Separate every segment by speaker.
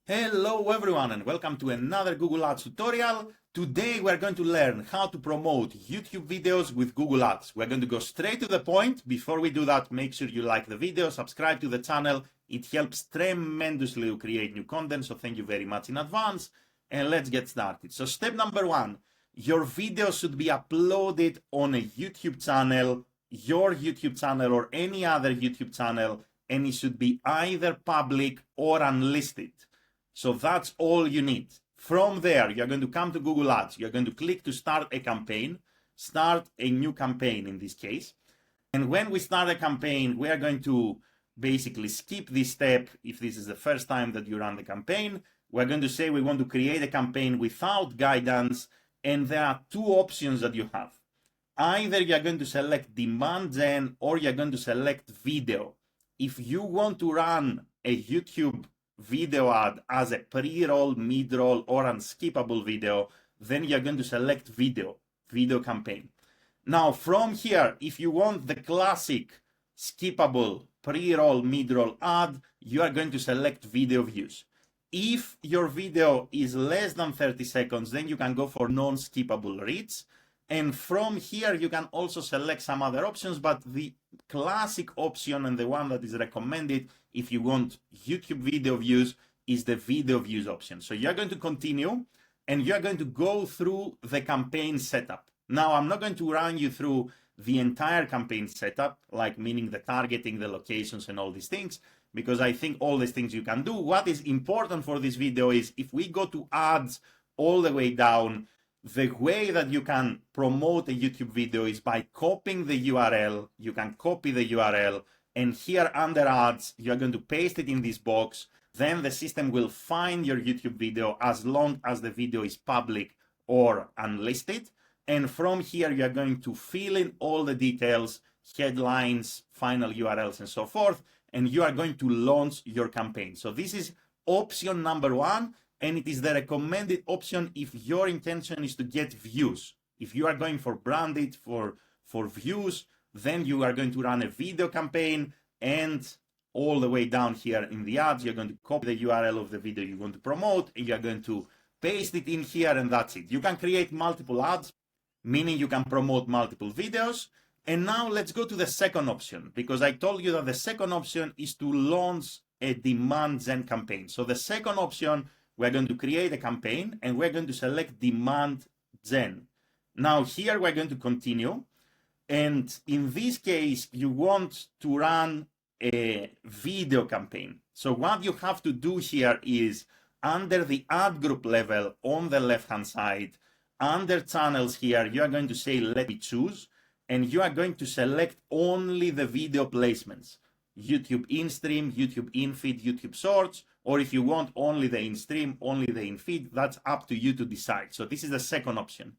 Speaker 1: Hello everyone and welcome to another Google Ads tutorial. Today we're going to learn how to promote YouTube videos with Google Ads. We're going to go straight to the point. Before we do that, make sure you like the video, subscribe to the channel. It helps tremendously to create new content, so thank you very much in advance. And let's get started. So step number one, your video should be uploaded on a YouTube channel, your YouTube channel or any other YouTube channel, and it should be either public or unlisted. So that's all you need. From there, you're going to come to Google Ads. You're going to click to start a campaign, start a new campaign in this case. And when we start a campaign, we are going to basically skip this step. If this is the first time that you run the campaign, we're going to say we want to create a campaign without guidance. And there are two options that you have. Either you're going to select demand gen or you're going to select video. If you want to run a YouTube video ad as a pre-roll, mid-roll, or unskippable video, then you're going to select video campaign. Now from here, if you want the classic skippable pre-roll, mid-roll ad, you are going to select video views. If your video is less than 30 seconds, then you can go for non-skippable reads. And from here, you can also select some other options, but the classic option and the one that is recommended if you want YouTube video views is the video views option. So you're going to continue and you're going to go through the campaign setup. Now, I'm not going to run you through the entire campaign setup, like meaning the targeting, the locations and all these things, because I think all these things you can do. What is important for this video is if we go to ads all the way down, the way that you can promote a YouTube video is by copying the URL. You can copy the URL and here under ads, you're going to paste it in this box. Then the system will find your YouTube video as long as the video is public or unlisted. And from here, you're going to fill in all the details, headlines, final URLs, and so forth. And you are going to launch your campaign. So this is option number one. And it is the recommended option if your intention is to get views. If you are going for branded, for views, then you are going to run a video campaign, and all the way down here in the ads, you're going to copy the URL of the video you want to promote, and you're going to paste it in here, and that's it. You can create multiple ads, meaning you can promote multiple videos. And now let's go to the second option, because I told you that the second option is to launch a demand gen campaign. So the second option, we're going to create a campaign and we're going to select demand gen. Now here we're going to continue. And in this case, you want to run a video campaign. So what you have to do here is under the ad group level on the left-hand side, under channels here, you are going to say, let me choose. And you are going to select only the video placements. YouTube in-stream, YouTube in-feed, YouTube Shorts, or if you want only the in-stream, only the in-feed, that's up to you to decide. So this is the second option.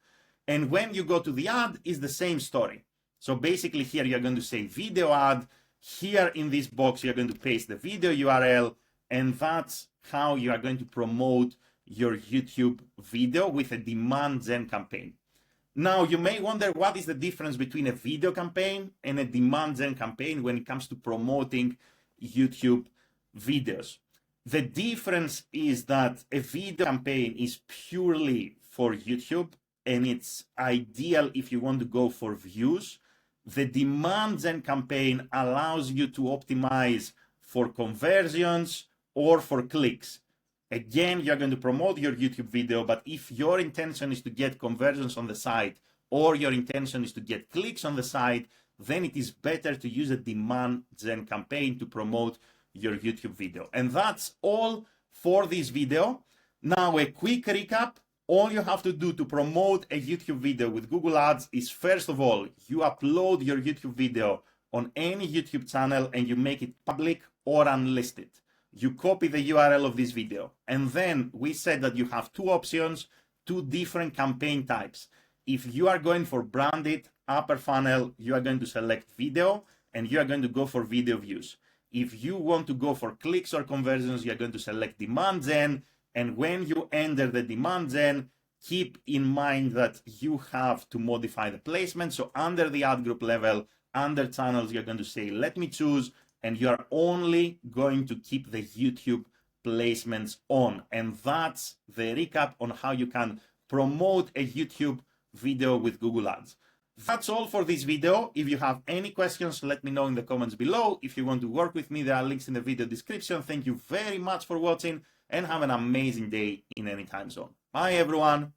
Speaker 1: And when you go to the ad, it's the same story. So basically here you're going to say video ad. Here in this box, you're going to paste the video URL, and that's how you are going to promote your YouTube video with a demand gen campaign. Now, you may wonder what is the difference between a video campaign and a demand gen campaign when it comes to promoting YouTube videos. The difference is that a video campaign is purely for YouTube and it's ideal if you want to go for views. The demand gen campaign allows you to optimize for conversions or for clicks. Again, you're going to promote your YouTube video, but if your intention is to get conversions on the site or your intention is to get clicks on the site, then it is better to use a demand gen campaign to promote your YouTube video. And that's all for this video. Now, a quick recap. All you have to do to promote a YouTube video with Google Ads is, first of all, you upload your YouTube video on any YouTube channel and you make it public or unlisted. You copy the URL of this video. And then we said that you have two options, two different campaign types. If you are going for branded upper funnel, you are going to select video and you are going to go for video views. If you want to go for clicks or conversions, you're going to select demand gen. And when you enter the demand gen, keep in mind that you have to modify the placement. So under the ad group level, under channels, you're going to say, let me choose. And you are only going to keep the YouTube placements on. And that's the recap on how you can promote a YouTube video with Google Ads. That's all for this video. If you have any questions, let me know in the comments below. If you want to work with me, there are links in the video description. Thank you very much for watching and have an amazing day in any time zone. Bye everyone.